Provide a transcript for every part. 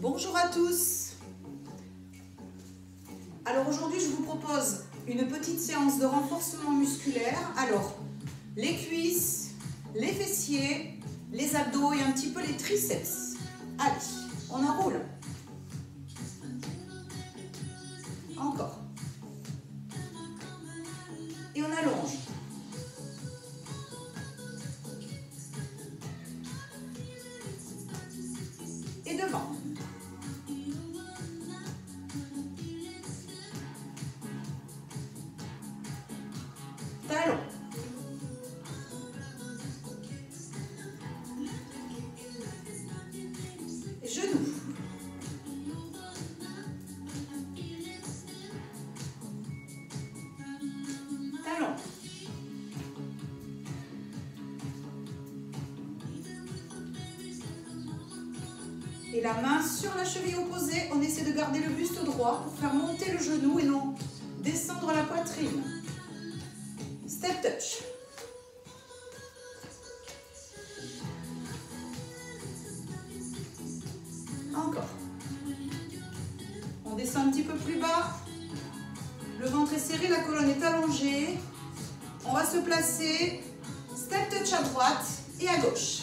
Bonjour à tous. Alors aujourd'hui je vous propose une petite séance de renforcement musculaire. Alors les cuisses, les fessiers, les abdos et un petit peu les triceps. Allez, on enroule. Encore. Et on allonge. Et devant. Talon. Genoux. Talon. Et la main sur la cheville opposée, on essaie de garder le buste droit pour faire monter le genou et non descendre la poitrine. Step touch. Encore. On descend un petit peu plus bas. Le ventre est serré, la colonne est allongée. On va se placer. Step touch à droite et à gauche.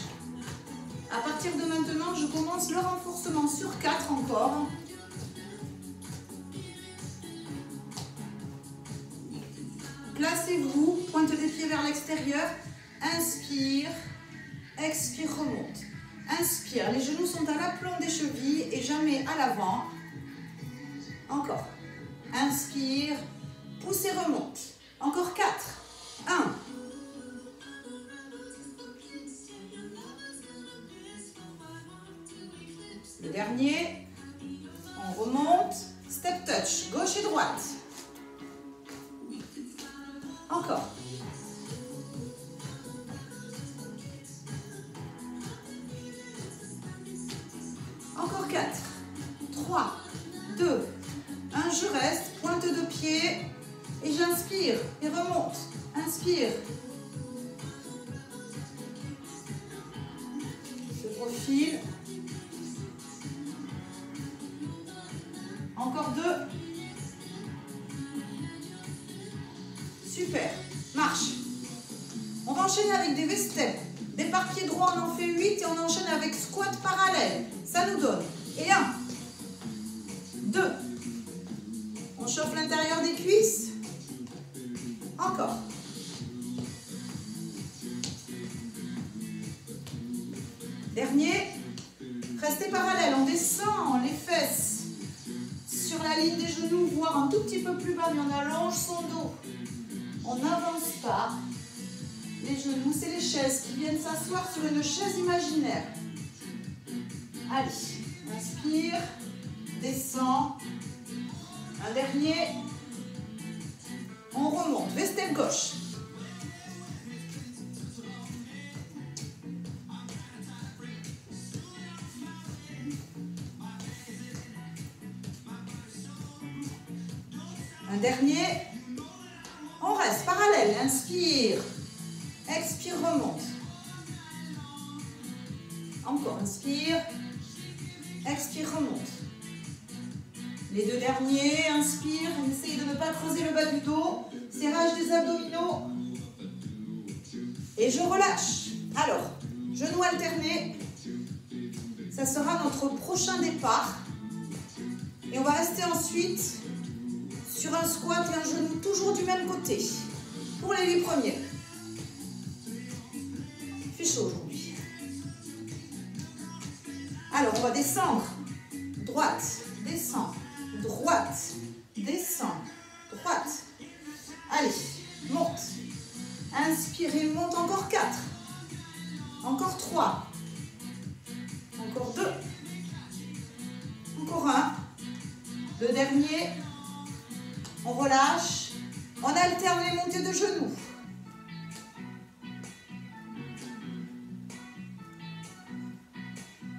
À partir de maintenant, je commence le renforcement sur 4 encore. Placez-vous, pointe des pieds vers l'extérieur. Inspire, expire, remonte. Inspire, les genoux sont à l'aplomb des chevilles et jamais à l'avant. Encore. Inspire, pousse et remonte. Encore 4. 1. Le dernier. On remonte. Step touch, gauche et droite. Encore. Encore 4, 3, 2, 1, je reste, pointe de pied et j'inspire et remonte. Inspire. Je profile. Encore 2. Super, marche. On va enchaîner avec des V-steps. Départ pied droit, on en fait 8 et on enchaîne avec squat parallèle. Ça nous donne. Et 1, 2. On chauffe l'intérieur des cuisses. Encore. Dernier. Restez parallèle. On descend les fesses sur la ligne des genoux, voire un tout petit peu plus bas, mais on allonge son dos. On n'avance pas. Les genoux, c'est les chaises qui viennent s'asseoir sur une chaise imaginaire. Allez, inspire, descend. Un dernier. On remonte. V-step gauche. Un dernier. On reste parallèle. Inspire. Expire, remonte. Encore, inspire. Expire, remonte. Les deux derniers, inspire. Essayez de ne pas creuser le bas du dos. Serrage des abdominaux. Et je relâche. Alors, genoux alternés. Ça sera notre prochain départ. Et on va rester ensuite sur un squat et un genou toujours du même côté. Pour les 8 premiers. Il fait chaud aujourd'hui. Alors, on va descendre. Droite, descend, droite, descend, droite. Allez, monte. Inspirez, monte. Encore 4. Encore 3. Encore 2. Encore 1. Le dernier. On relâche. On alterne les montées de genoux.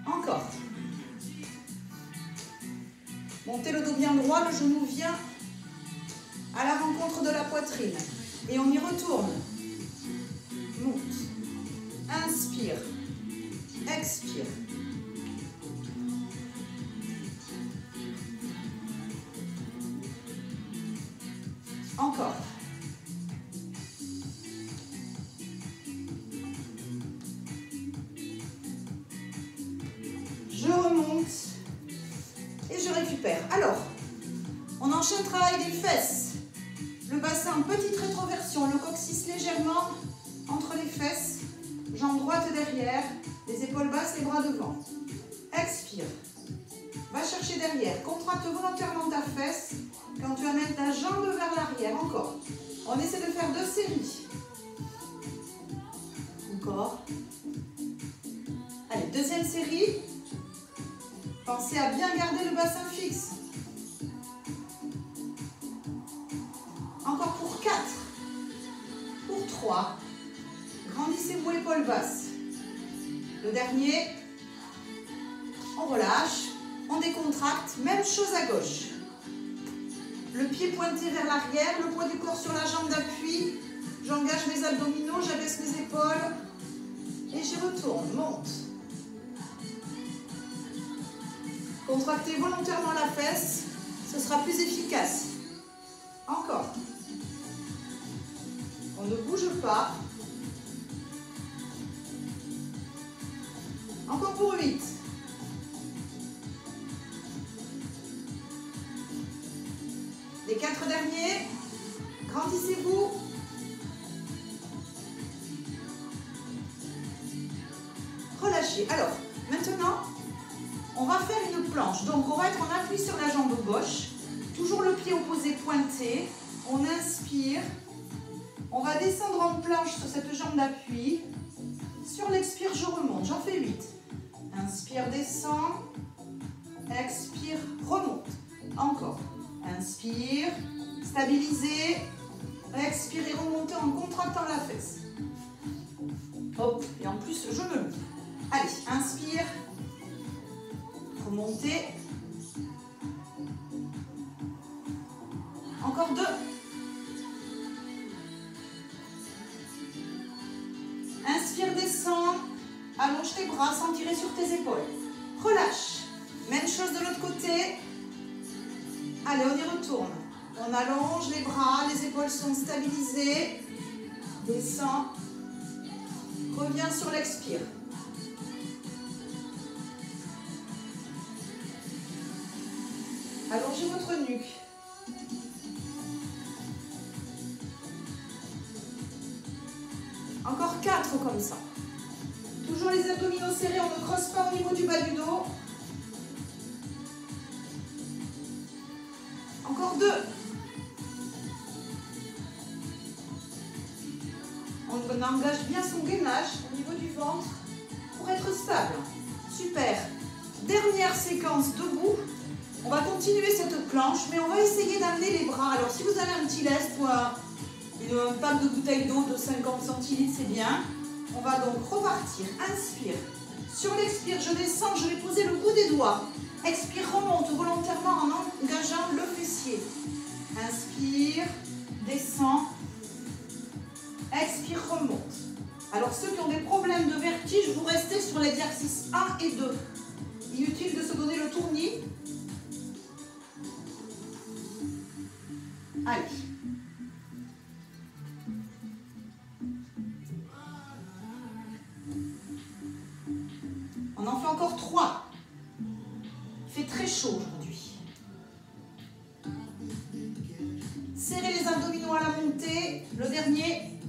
Encore. Montez le dos bien droit, le genou vient à la rencontre de la poitrine. Et on y retourne. Monte. Inspire. Expire. Encore. Je remonte et je récupère. Alors, on enchaîne le travail des fesses. Le bassin, petite rétroversion, le coccyx légèrement entre les fesses, jambes droites derrière, les épaules basses, les bras devant. Expire. Va chercher derrière. Contracte volontairement ta fesse quand tu vas mettre ta jambe vers l'arrière. Encore. On essaie de faire 2 séries. Encore. Allez, deuxième série. Pensez à bien garder le bassin fixe. Encore pour 4. Pour 3. Grandissez-vous épaules basses. Le dernier. On relâche. On décontracte. Même chose à gauche. Le pied pointé vers l'arrière. Le poids du corps sur la jambe d'appui. J'engage mes abdominaux. J'abaisse mes épaules. Et j'y retourne. Monte. Contractez volontairement la fesse. Ce sera plus efficace. Encore. On ne bouge pas. Encore pour 8. Les 4 derniers. Grandissez-vous. Relâchez. Alors, maintenant, on va faire une planche. Donc, on va être en appui sur la jambe gauche. Toujours le pied opposé pointé. On inspire. On va descendre en planche sur cette jambe d'appui. Sur l'expire, je remonte. J'en fais 8. Inspire, descend. Expire, remonte. Encore. Inspire. Stabilisez. Expire et remontez en contractant la fesse. Hop. Et en plus, je me lève. Allez, inspire. Remontez. Encore 2. Inspire, descend. Allonge tes bras sans tirer sur tes épaules. Relâche. Même chose de l'autre côté. Allez, on y retourne. On allonge les bras, les épaules sont stabilisées. Descend. Reviens sur l'expire. Allongez votre nuque. Encore 4 comme ça. Toujours les abdominaux serrés, on ne creuse pas au niveau du bas du dos. Encore 2. On engage bien son gainage au niveau du ventre pour être stable. Super. Dernière séquence debout. On va continuer cette planche, mais on va essayer d'amener les bras. Alors, si vous avez un petit lest ou un pack de bouteille d'eau de 50 centilitres, c'est bien. On va donc repartir. Inspire. Sur l'expire, je descends, je vais poser le bout des doigts. Expire, remonte volontairement en engageant le fessier. Inspire, descend. Expire, remonte. Alors, ceux qui ont des problèmes de vertige, vous restez sur l'exercice 1 et 2. Inutile de se donner le tournis. Allez. On en fait encore 3. Il fait très chaud aujourd'hui. Serrez les abdominaux à la montée. Le dernier.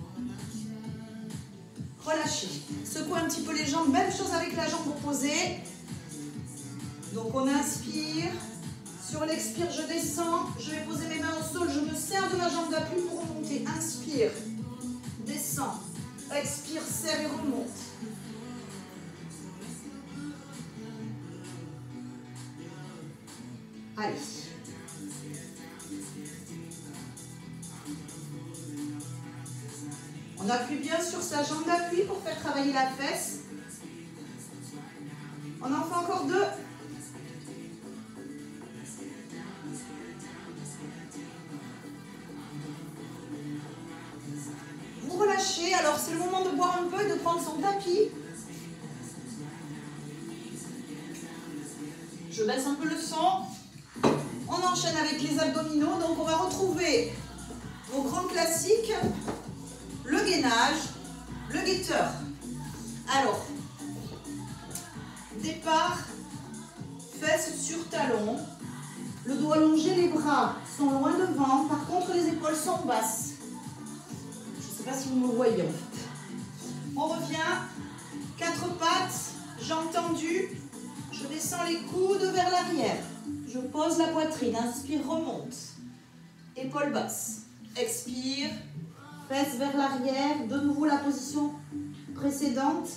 Relâchez. Secouez un petit peu les jambes. Même chose avec la jambe opposée. Donc on inspire. Sur l'expire, je descends. Je vais poser mes mains au sol. Je me sers de ma jambe d'appui pour remonter. Inspire. Descends. Expire, serre et remonte. Allez. On appuie bien sur sa jambe d'appui pour faire travailler la fesse. On en fait encore 2. Vous relâchez. Alors, c'est le moment de boire un peu et de prendre son tapis. Je baisse un peu le son. On enchaîne avec les abdominaux. Donc, on va retrouver Au grand classique, le gainage, le guetteur. Alors, départ, fesses sur talons, le dos allongé, les bras sont loin devant, par contre les épaules sont basses. Je ne sais pas si vous me voyez en fait. On revient, 4 pattes, jambes tendues, je descends les coudes vers l'arrière, je pose la poitrine, inspire, remonte, épaules basses, expire, fesses vers l'arrière, de nouveau la position précédente,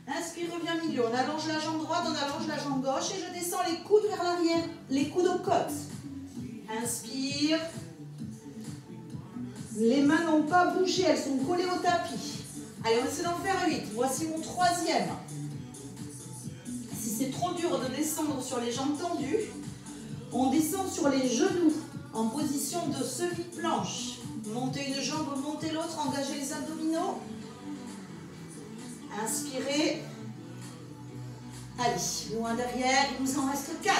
inspire, reviens milieu, on allonge la jambe droite, on allonge la jambe gauche et je descends les coudes vers l'arrière, les coudes aux côtes, inspire, les mains n'ont pas bougé, elles sont collées au tapis. Allez, on essaie d'en faire 8. Voici mon troisième. Si c'est trop dur de descendre sur les jambes tendues, on descend sur les genoux en position de semi-planche. Montez une jambe, montez l'autre, engagez les abdominaux. Inspirez. Allez, loin derrière, il nous en reste 4.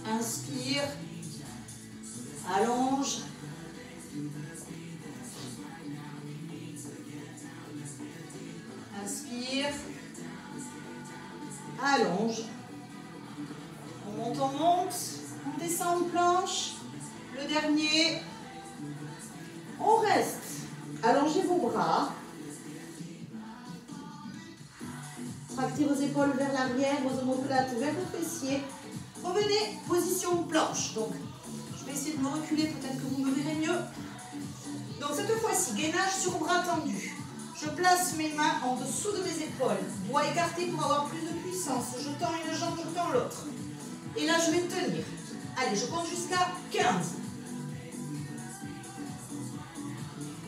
Inspire. Allonge. Inspire. Allonge. On monte, on descend en planche. Le dernier. On reste. Allongez vos bras. Tractez vos épaules vers l'arrière, vos omoplates vers vos fessiers. Revenez, position planche. Donc, je vais essayer de me reculer, peut-être que vous me verrez mieux. Donc, cette fois-ci, gainage sur bras tendus. Je place mes mains en dessous de mes épaules. Doigts écartés pour avoir plus de puissance. Je tends une jambe, je tends l'autre. Et là, je vais tenir. Allez, je compte jusqu'à 15.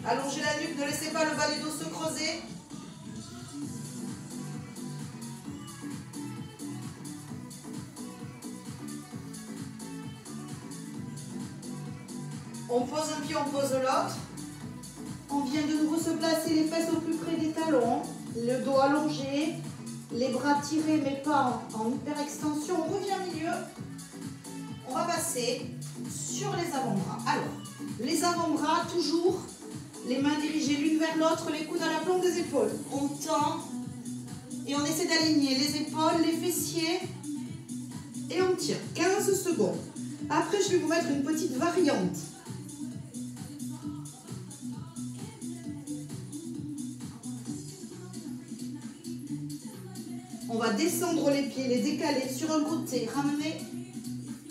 Allongez la nuque, ne laissez pas le bas du dos se creuser. On pose un pied, on pose l'autre. On vient de nouveau se placer les fesses au plus près des talons, le dos allongé, les bras tirés mais pas en hyper extension. On revient au milieu. On va passer sur les avant-bras. Alors, les avant-bras, toujours les mains dirigées l'une vers l'autre, les coudes à la plante des épaules. On tend et on essaie d'aligner les épaules, les fessiers et on tire 15 secondes. Après, je vais vous mettre une petite variante. On va descendre les pieds, les décaler sur un côté, ramener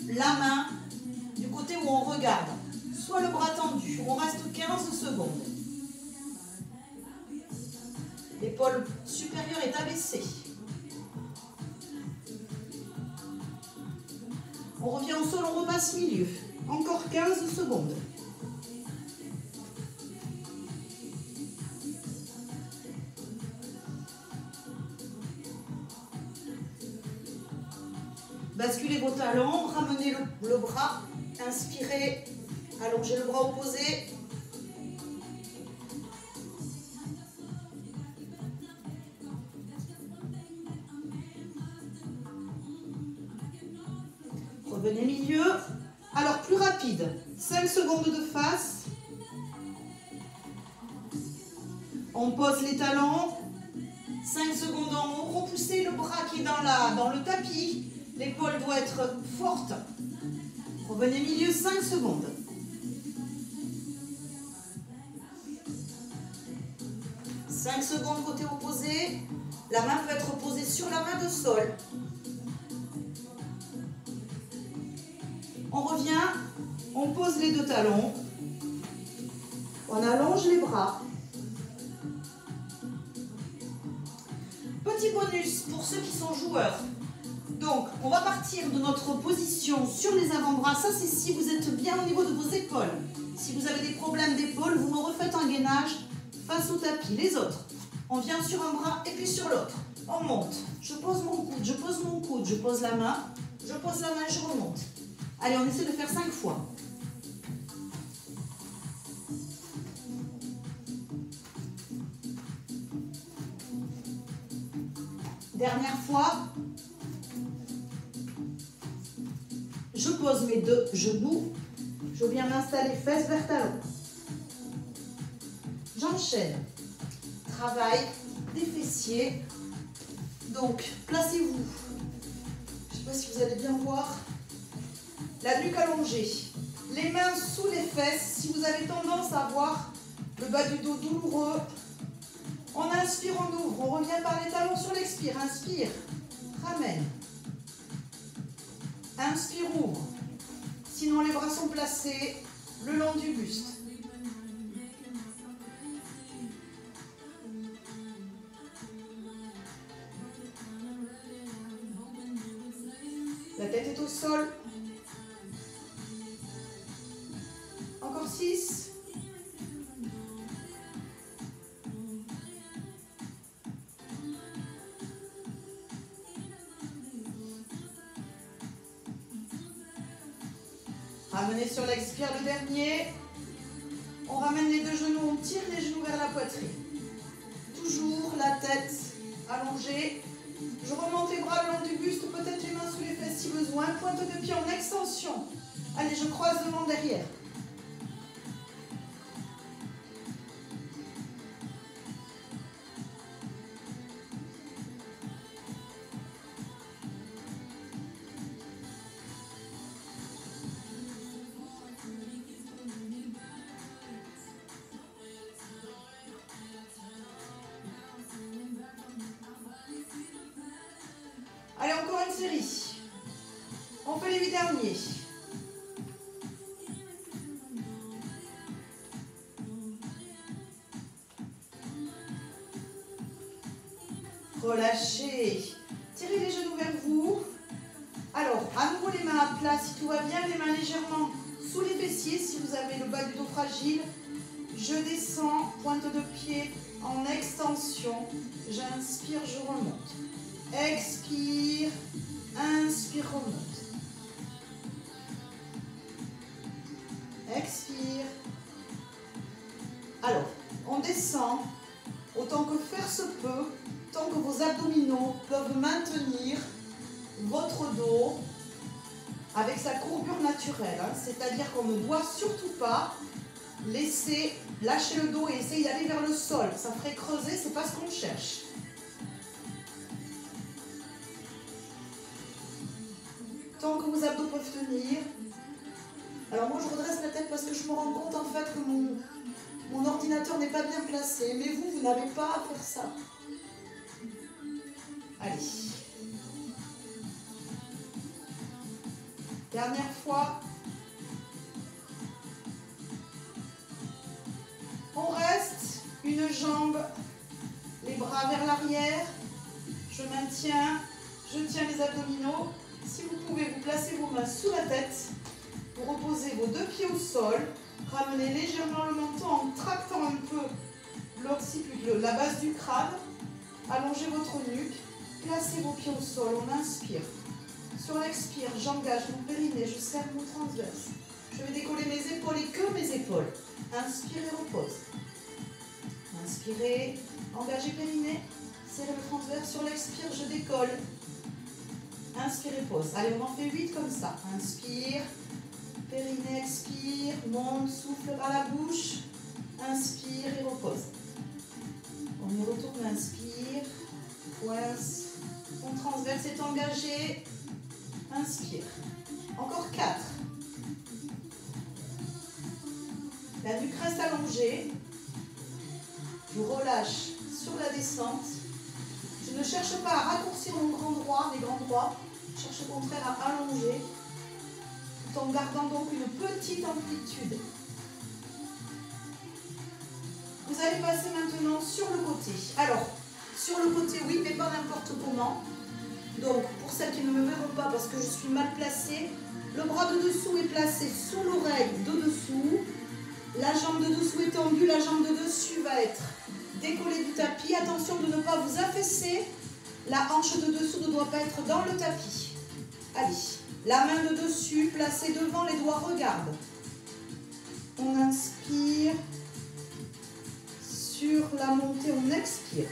la main du côté où on regarde. Soit le bras tendu, on reste 15 secondes. L'épaule supérieure est abaissée. On revient au sol, on repasse milieu. Encore 15 secondes. Basculez vos talons, ramenez le bras, inspirez, allongez le bras opposé. Revenez milieu. Alors plus rapide, 5 secondes de face. On pose les talons, 5 secondes en haut, repoussez le bras qui est dans le tapis. L'épaule doit être forte. Revenez milieu, 5 secondes. « 5 secondes côté opposé. La main peut être posée sur la main de sol. On revient, on pose les deux talons. On allonge les bras. Petit bonus pour ceux qui sont joueurs. Donc, on va partir de notre position sur les avant-bras. Ça, c'est si vous êtes bien au niveau de vos épaules. Si vous avez des problèmes d'épaule, vous me refaites un gainage face au tapis. Les autres, on vient sur un bras et puis sur l'autre. On monte. Je pose mon coude, je pose mon coude, je pose la main, je pose la main, je remonte. Allez, on essaie de faire 5 fois. Dernière fois. Je pose mes deux genoux. Je viens m'installer fesses vers talons. J'enchaîne. Travail des fessiers. Donc, placez-vous. Je ne sais pas si vous allez bien voir. La nuque allongée. Les mains sous les fesses. Si vous avez tendance à avoir le bas du dos douloureux, on inspire, on ouvre. On revient par les talons sur l'expire. Inspire. Ramène. Inspire, ouvre. Sinon, les bras sont placés le long du buste. La tête est au sol. Encore 6. Ramenez sur l'expire le dernier. On ramène les deux genoux, on tire les genoux vers la poitrine. Toujours la tête allongée. Je remonte les bras le long du buste, peut-être les mains sous les fesses si besoin. Pointe de pied en extension. Allez, je croise devant, derrière. Allez, encore une série. On fait les 8 derniers. Relâchez. Tirez les genoux vers vous. Alors, à nouveau les mains à plat si tout va bien. Les mains légèrement sous les fessiers si vous avez le bas du dos fragile. Je descends, pointe de pied en extension. J'inspire, je remonte. Expire, inspire, remonte. Expire. Alors, on descend autant que faire se peut, tant que vos abdominaux peuvent maintenir votre dos avec sa courbure naturelle. C'est-à-dire qu'on ne doit surtout pas laisser lâcher le dos et essayer d'aller vers le sol. Ça ferait creuser, c'est pas ce qu'on cherche. Tant que vos abdos peuvent tenir. Alors moi je redresse la tête parce que je me rends compte en fait que mon ordinateur n'est pas bien placé. Mais vous n'avez pas à faire ça. Allez. Dernière fois. On reste une jambe, les bras vers l'arrière. Je maintiens, je tiens les abdominaux. Si vous pouvez, vous placez vos mains sous la tête. Vous reposez vos deux pieds au sol. Ramenez légèrement le menton en tractant un peu l'occiput, la base du crâne. Allongez votre nuque. Placez vos pieds au sol. On inspire. Sur l'expire, j'engage mon périnée. Je serre mon transverse. Je vais décoller mes épaules et que mes épaules. Inspirez, repose. Inspirez, engagez périnée. Serrez le transverse. Sur l'expire, je décolle. Inspirez, pause. Allez, on en fait 8 comme ça. Inspire, périnée, expire, monte, souffle par la bouche. Inspire et repose. On y retourne, inspire, coince. Ton transverse est engagé. Inspire. Encore 4. La nuque reste allongée. Je relâche sur la descente. Je ne cherche pas à raccourcir mon grand droit, mes grands droits. Je cherche au contraire à allonger, tout en gardant donc une petite amplitude. Vous allez passer maintenant sur le côté. Alors, sur le côté, oui, mais pas n'importe comment. Donc, pour celles qui ne me verront pas parce que je suis mal placée, le bras de dessous est placé sous l'oreille de dessous. La jambe de dessous est tendue, la jambe de dessus va être décollée du tapis. Attention de ne pas vous affaisser. La hanche de dessous ne doit pas être dans le tapis. Allez, la main de dessus placée devant, les doigts regardent. On inspire. Sur la montée, on expire.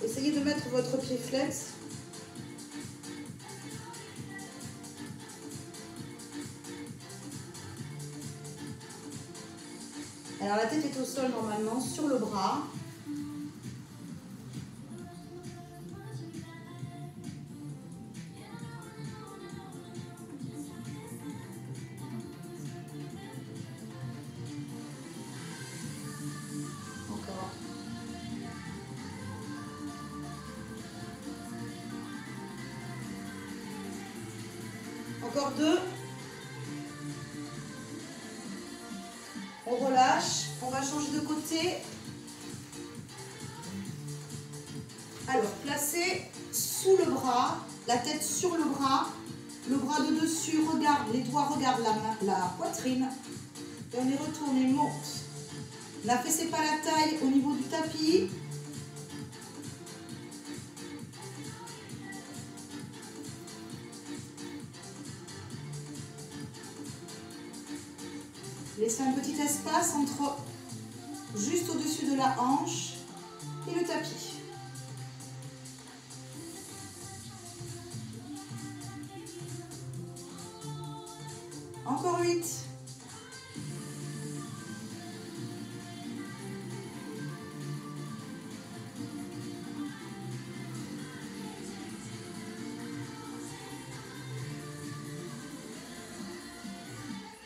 Essayez de mettre votre pied flex. Alors la tête est au sol normalement, sur le bras. Encore. Encore 2. On relâche, on va changer de côté. Alors, placez sous le bras, la tête sur le bras de dessus regarde, les doigts regardent la poitrine. Et on y retourne et monte. N'affaissez pas la taille au niveau du tapis. Laissez un petit espace entre juste au-dessus de la hanche et le tapis. Encore 8.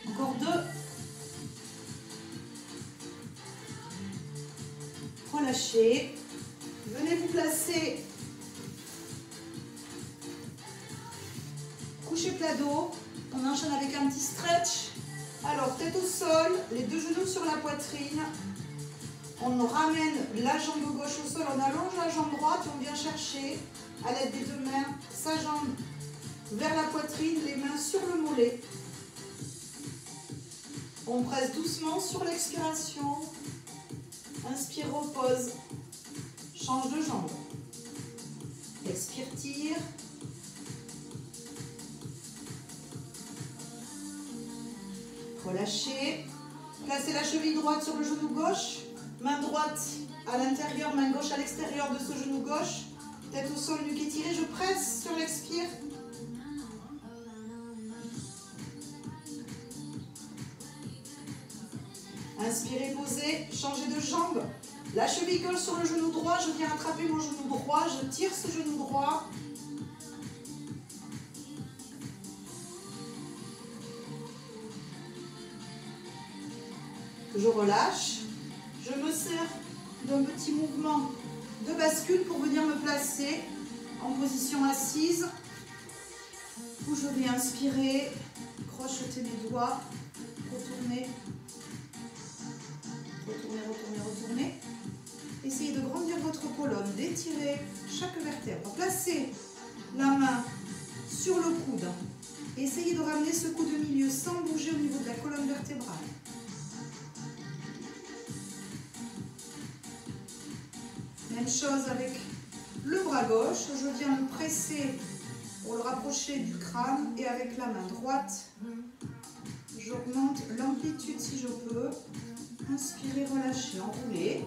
Encore 2. Relâchez. Venez vous placer couché plat dos. On enchaîne avec un petit stretch. Alors, tête au sol, les deux genoux sur la poitrine. On ramène la jambe gauche au sol, on allonge la jambe droite et on vient chercher à l'aide des deux mains sa jambe vers la poitrine, les mains sur le mollet. On presse doucement sur l'expiration. Inspire, repose. Change de jambe. Expire, tire. Relâchez. Placez la cheville droite sur le genou gauche. Main droite à l'intérieur, main gauche à l'extérieur de ce genou gauche. Tête au sol, nuque étirée. Je presse sur l'expire. Inspirez, posez. Changez de jambe. La cheville gauche sur le genou droit. Je viens attraper mon genou droit. Je tire ce genou droit. Je relâche, je me sers d'un petit mouvement de bascule pour venir me placer en position assise où je vais inspirer, crocheter mes doigts, retourner, retourner, retourner, retourner. Essayez de grandir votre colonne, d'étirer chaque vertèbre. Placez la main sur le coude. Essayez de ramener ce coude milieu sans bouger au niveau de la colonne vertébrale. Même chose avec le bras gauche, je viens me presser pour le rapprocher du crâne et avec la main droite, j'augmente l'amplitude si je peux. Inspirez, relâchez, enroulez.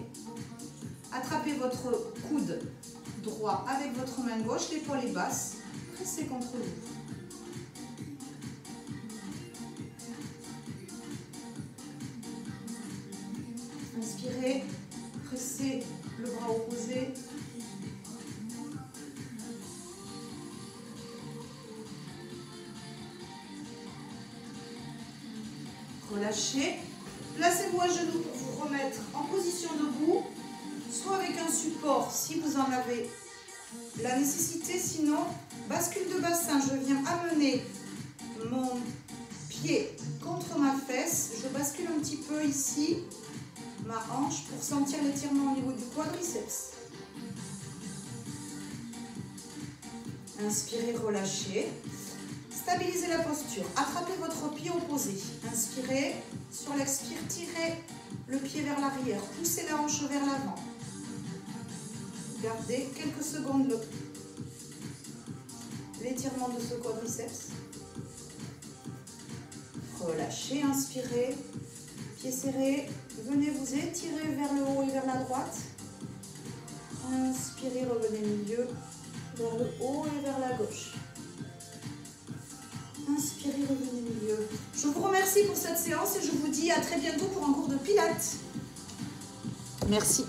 Attrapez votre coude droit avec votre main gauche, l'épaule est basse, pressez contre vous. Inspirez, pressez le bras opposé. Relâchez. Placez-vous à genoux pour vous remettre en position debout, soit avec un support si vous en avez la nécessité, sinon bascule de bassin. Je viens amener mon pied contre ma fesse, je bascule un petit peu ici ma hanche pour sentir l'étirement au niveau du quadriceps. Inspirez, relâchez. Stabilisez la posture. Attrapez votre pied opposé. Inspirez. Sur l'expire, tirez le pied vers l'arrière. Poussez la hanche vers l'avant. Gardez quelques secondes l'étirement de ce quadriceps. Relâchez, inspirez. Pied serré. Venez vous étirer vers le haut et vers la droite. Inspirez, revenez milieu, vers le haut et vers la gauche. Inspirez, revenez milieu. Je vous remercie pour cette séance et je vous dis à très bientôt pour un cours de pilates. Merci.